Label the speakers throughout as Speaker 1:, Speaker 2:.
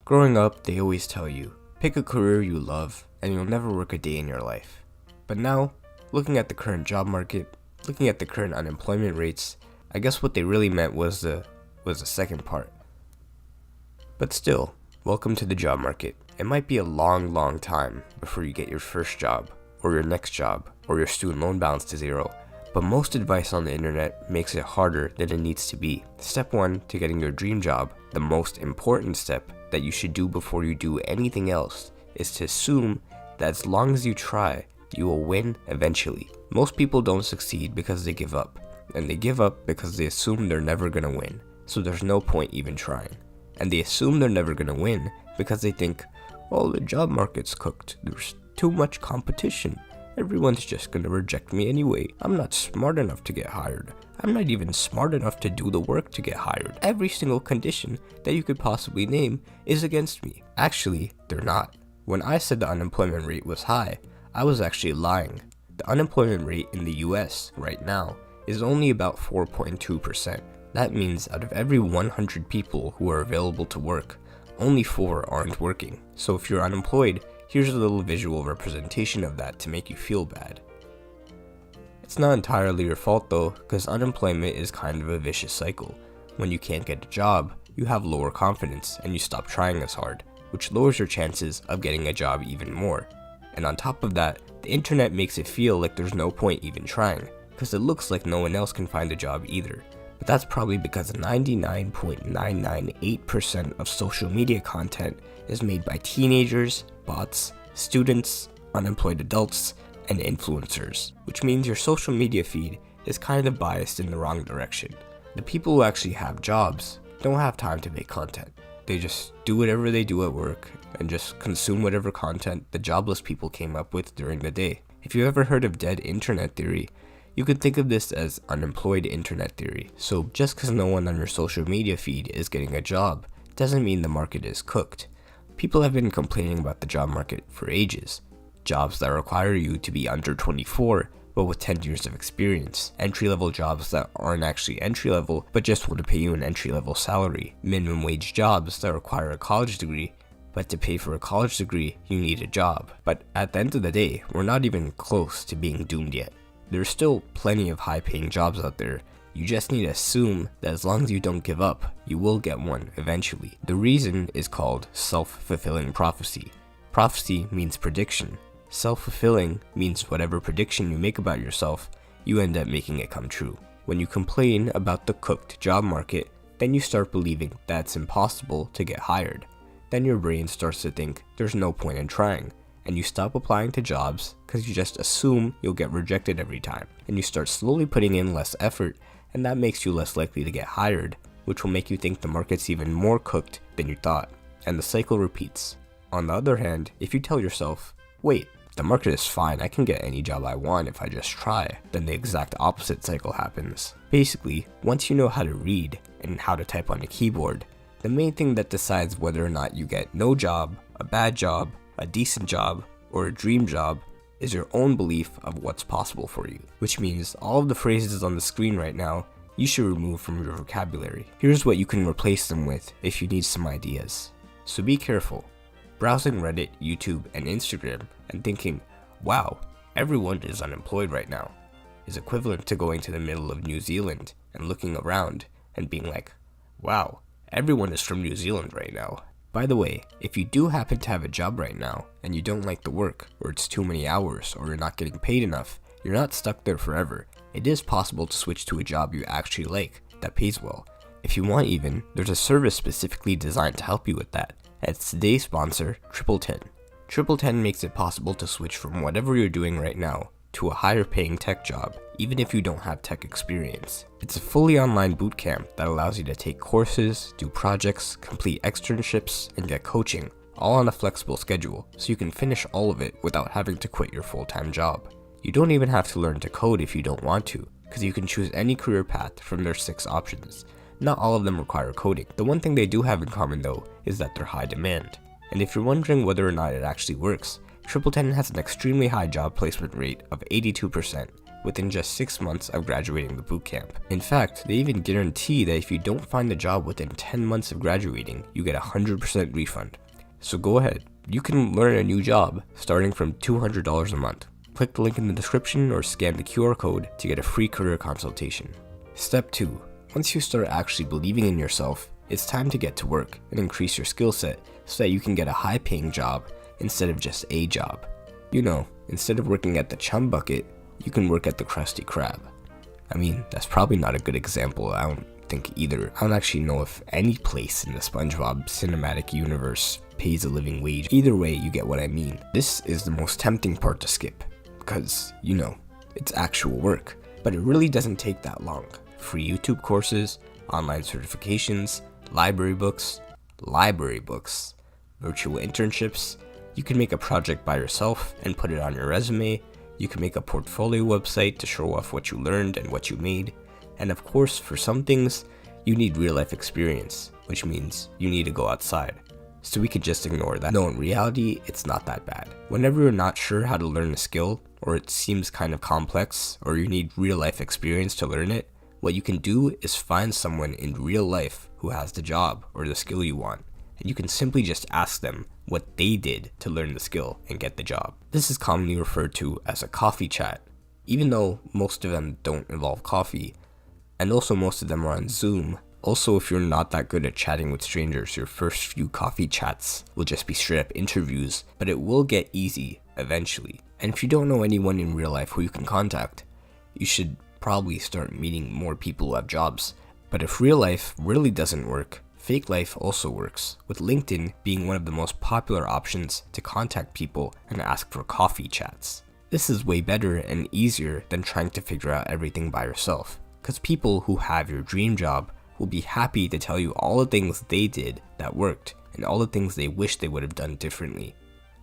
Speaker 1: Growing up, they always tell you, pick a career you love and you'll never work a day in your life. But now, looking at the current job market, looking at the current unemployment rates, I guess what they really meant was the second part. But still, welcome to the job market. It might be a long time before you get your first job, or your next job, or your student loan balance to zero, but most advice on the internet makes it harder than it needs to be. Step 1 to getting your dream job, the most important step that you should do before you do anything else, is to assume that as long as you try, you will win eventually. Most people don't succeed because they give up, and they give up because they assume they're never gonna win, so there's no point even trying. And they assume they're never gonna win because they think, well, the job market's cooked, there's too much competition, everyone's just gonna reject me anyway, I'm not smart enough to get hired, I'm not even smart enough to do the work to get hired, every single condition that you could possibly name is against me. Actually, they're not. When I said the unemployment rate was high, I was actually lying. The unemployment rate in the US right now is only about 4.2%. That means out of every 100 people who are available to work, only 4 aren't working. So if you're unemployed, here's a little visual representation of that to make you feel bad. It's not entirely your fault though, because unemployment is kind of a vicious cycle. When you can't get a job, you have lower confidence and you stop trying as hard, which lowers your chances of getting a job even more. And on top of that, the internet makes it feel like there's no point even trying, because it looks like no one else can find a job either. But that's probably because 99.998% of social media content is made by teenagers, bots, students, unemployed adults, and influencers, which means your social media feed is kind of biased in the wrong direction. The people who actually have jobs don't have time to make content. They just do whatever they do at work and just consume whatever content the jobless people came up with during the day. If you ever heard of dead internet theory, you could think of this as unemployed internet theory. So just because no one on your social media feed is getting a job doesn't mean the market is cooked. People have been complaining about the job market for ages. Jobs that require you to be under 24 but with 10 years of experience. Entry-level jobs that aren't actually entry-level but just want to pay you an entry-level salary. Minimum wage jobs that require a college degree, but to pay for a college degree, you need a job. But at the end of the day, we're not even close to being doomed yet. There's still plenty of high-paying jobs out there. You just need to assume that as long as you don't give up, you will get one eventually. The reason is called self-fulfilling prophecy. Prophecy means prediction. Self-fulfilling means whatever prediction you make about yourself, you end up making it come true. When you complain about the cooked job market, then you start believing that it's impossible to get hired. Then your brain starts to think there's no point in trying, and you stop applying to jobs because you just assume you'll get rejected every time. And you start slowly putting in less effort, and that makes you less likely to get hired, which will make you think the market's even more cooked than you thought. And the cycle repeats. On the other hand, if you tell yourself, wait, the market is fine, I can get any job I want if I just try, then the exact opposite cycle happens. Basically, once you know how to read and how to type on a keyboard, the main thing that decides whether or not you get no job, a bad job, a decent job, or a dream job is your own belief of what's possible for you. Which means all of the phrases on the screen right now, you should remove from your vocabulary. Here's what you can replace them with if you need some ideas. So be careful. Browsing Reddit, YouTube, and Instagram and thinking, wow, everyone is unemployed right now, is equivalent to going to the middle of New Zealand and looking around and being like, wow, everyone is from New Zealand right now. By the way, if you do happen to have a job right now and you don't like the work, or it's too many hours, or you're not getting paid enough, you're not stuck there forever. It is possible to switch to a job you actually like, that pays well. If you want even, there's a service specifically designed to help you with that. It's today's sponsor, Triple10. Triple10 makes it possible to switch from whatever you're doing right now to a higher paying tech job, even if you don't have tech experience. It's a fully online bootcamp that allows you to take courses, do projects, complete externships, and get coaching, all on a flexible schedule, so you can finish all of it without having to quit your full-time job. You don't even have to learn to code if you don't want to, because you can choose any career path from their 6 options. Not all of them require coding. The one thing they do have in common though is that they're high demand. And if you're wondering whether or not it actually works, Triple10 has an extremely high job placement rate of 82%, within just 6 months of graduating the bootcamp. In fact, they even guarantee that if you don't find a job within 10 months of graduating, you get a 100% refund. So go ahead, you can learn a new job starting from $200 a month. Click the link in the description or scan the QR code to get a free career consultation. Step 2. Once you start actually believing in yourself, it's time to get to work and increase your skill set so that you can get a high-paying job instead of just a job. You know, instead of working at the chum bucket, you can work at the Krusty Krab. I mean, that's probably not a good example, I don't think either. I don't actually know if any place in the SpongeBob cinematic universe pays a living wage. Either way, you get what I mean. This is the most tempting part to skip, because, you know, it's actual work. But it really doesn't take that long. Free YouTube courses, online certifications, library books, virtual internships. You can make a project by yourself and put it on your resume. You can make a portfolio website to show off what you learned and what you made. And of course, for some things, you need real life experience, which means you need to go outside. So we could just ignore that. No, in reality, it's not that bad. Whenever you're not sure how to learn a skill, or it seems kind of complex, or you need real life experience to learn it, what you can do is find someone in real life who has the job or the skill you want. And you can simply just ask them what they did to learn the skill and get the job. This is commonly referred to as a coffee chat, even though most of them don't involve coffee, and also most of them are on Zoom. Also, if you're not that good at chatting with strangers, your first few coffee chats will just be straight up interviews, but it will get easy eventually. And if you don't know anyone in real life who you can contact, you should probably start meeting more people who have jobs. But if real life really doesn't work, fake life also works, with LinkedIn being one of the most popular options to contact people and ask for coffee chats. This is way better and easier than trying to figure out everything by yourself, because people who have your dream job will be happy to tell you all the things they did that worked and all the things they wish they would have done differently.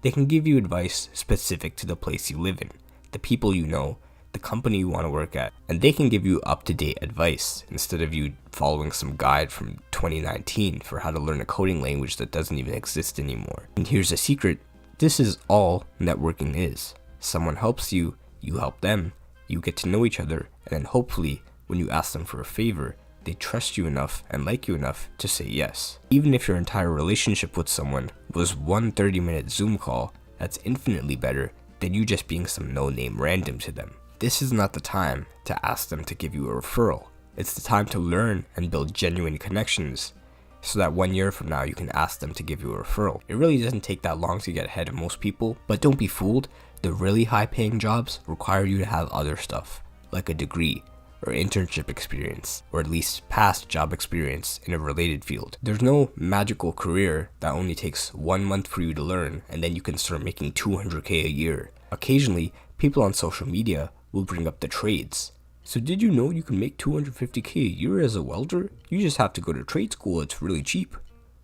Speaker 1: They can give you advice specific to the place you live in, the people you know, the company you want to work at, and they can give you up-to-date advice instead of you following some guide from 2019 for how to learn a coding language that doesn't even exist anymore. And here's a secret, this is all networking is. Someone helps you, you help them, you get to know each other, and then hopefully when you ask them for a favor, they trust you enough and like you enough to say yes. Even if your entire relationship with someone was one 30-minute Zoom call, that's infinitely better than you just being some no-name random to them. This is not the time to ask them to give you a referral. It's the time to learn and build genuine connections so that 1 year from now you can ask them to give you a referral. It really doesn't take that long to get ahead of most people, but don't be fooled. The really high-paying jobs require you to have other stuff, like a degree, or internship experience, or at least past job experience in a related field. There's no magical career that only takes 1 month for you to learn and then you can start making $200K a year. Occasionally, people on social media will bring up the trades. So did you know you can make $250K a year as a welder? You just have to go to trade school, it's really cheap.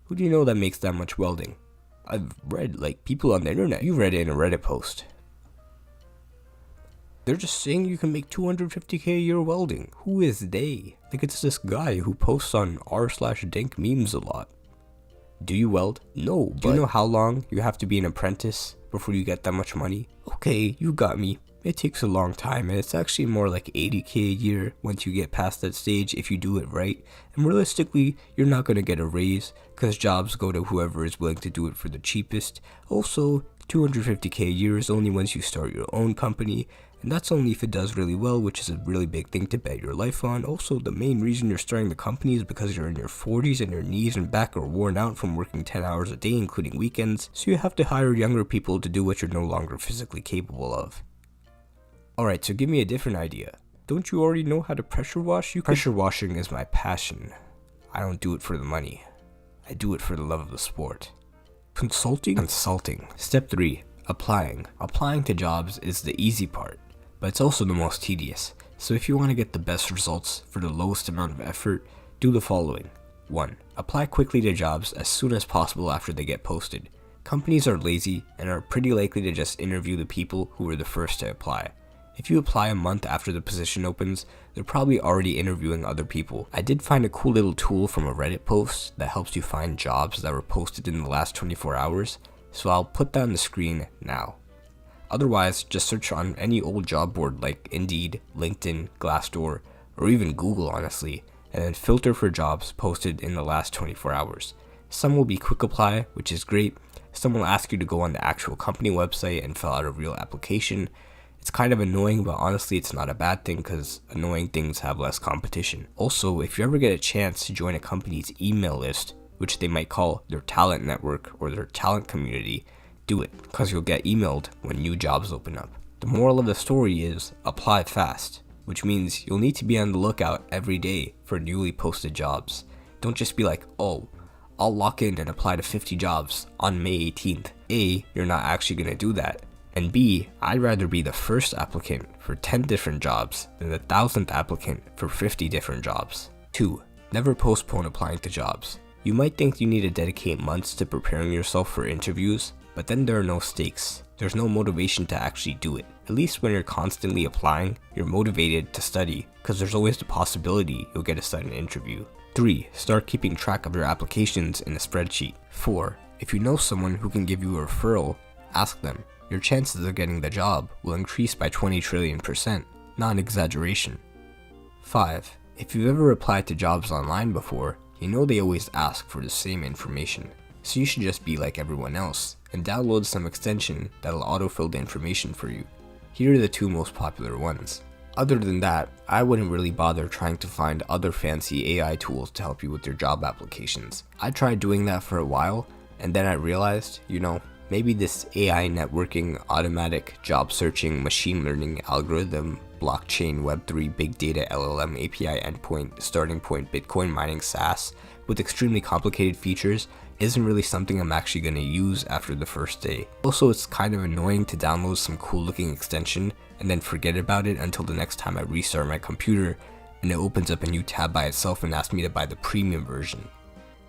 Speaker 1: Who do you know that makes that much welding? I've read people on the internet. You read it in a Reddit post. They're just saying you can make $250K a year welding. Who is they? It's this guy who posts on r/dank memes a lot. Do you weld? No, but do you know how long you have to be an apprentice before you get that much money? Okay, you got me. It takes a long time, and it's actually more like $80K a year once you get past that stage if you do it right. And realistically, you're not going to get a raise because jobs go to whoever is willing to do it for the cheapest. Also, $250K a year is only once you start your own company, and that's only if it does really well, which is a really big thing to bet your life on. Also, the main reason you're starting the company is because you're in your 40s and your knees and back are worn out from working 10 hours a day, including weekends, so you have to hire younger people to do what you're no longer physically capable of. Alright, so give me a different idea. Don't you already know how to pressure wash? Pressure washing is my passion. I don't do it for the money. I do it for the love of the sport. Consulting? Step 3. Applying. Applying to jobs is the easy part, but it's also the most tedious. So if you want to get the best results for the lowest amount of effort, do the following. 1. Apply quickly to jobs as soon as possible after they get posted. Companies are lazy and are pretty likely to just interview the people who were the first to apply. If you apply a month after the position opens, they're probably already interviewing other people. I did find a cool little tool from a Reddit post that helps you find jobs that were posted in the last 24 hours, so I'll put that on the screen now. Otherwise, just search on any old job board like Indeed, LinkedIn, Glassdoor, or even Google honestly, and then filter for jobs posted in the last 24 hours. Some will be quick apply, which is great. Some will ask you to go on the actual company website and fill out a real application. It's kind of annoying, but honestly it's not a bad thing because annoying things have less competition. Also, if you ever get a chance to join a company's email list, which they might call their talent network or their talent community, do it, because you'll get emailed when new jobs open up. The moral of the story is apply fast, which means you'll need to be on the lookout every day for newly posted jobs. Don't just be like, oh, I'll lock in and apply to 50 jobs on May 18th. A, you're not actually going to do that. And B, I'd rather be the first applicant for 10 different jobs than the 1,000th applicant for 50 different jobs. 2. Never postpone applying to jobs. You might think you need to dedicate months to preparing yourself for interviews, but then there are no stakes. There's no motivation to actually do it. At least when you're constantly applying, you're motivated to study because there's always the possibility you'll get a sudden interview. 3. Start keeping track of your applications in a spreadsheet. 4. If you know someone who can give you a referral, ask them. Your chances of getting the job will increase by 20 trillion%, not an exaggeration. 5. If you've ever applied to jobs online before, you know they always ask for the same information. So you should just be like everyone else and download some extension that'll autofill the information for you. Here are the 2 most popular ones. Other than that, I wouldn't really bother trying to find other fancy AI tools to help you with your job applications. I tried doing that for a while, and then I realized, maybe this AI networking, automatic job searching, machine learning algorithm, blockchain, Web3, big data, LLM, API endpoint, starting point, Bitcoin mining SaaS with extremely complicated features isn't really something I'm actually going to use after the first day. Also, it's kind of annoying to download some cool looking extension and then forget about it until the next time I restart my computer and it opens up a new tab by itself and asks me to buy the premium version.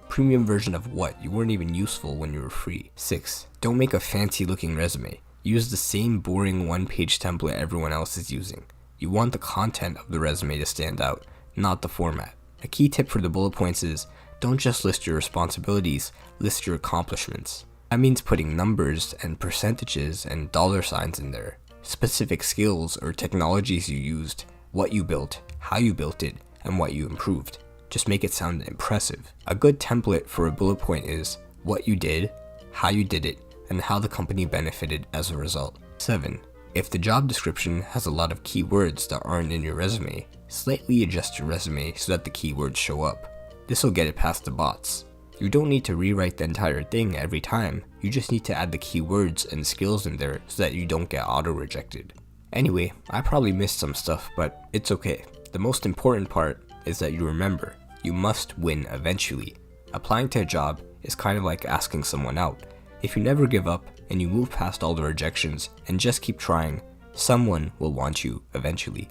Speaker 1: Premium version of what? You weren't even useful when you were free. 6. Don't make a fancy looking resume. Use the same boring one-page template everyone else is using. You want the content of the resume to stand out, not the format. A key tip for the bullet points is, don't just list your responsibilities, list your accomplishments. That means putting numbers and percentages and dollar signs in there. Specific skills or technologies you used, what you built, how you built it, and what you improved. Just make it sound impressive. A good template for a bullet point is what you did, how you did it, and how the company benefited as a result. 7. If the job description has a lot of keywords that aren't in your resume, slightly adjust your resume so that the keywords show up. This will get it past the bots. You don't need to rewrite the entire thing every time, you just need to add the keywords and skills in there so that you don't get auto-rejected. Anyway, I probably missed some stuff, but it's okay. The most important part is that you remember, you must win eventually. Applying to a job is kind of like asking someone out. If you never give up and you move past all the rejections and just keep trying, someone will want you eventually.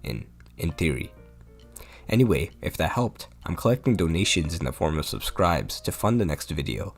Speaker 1: In theory. Anyway, if that helped, I'm collecting donations in the form of subscribes to fund the next video.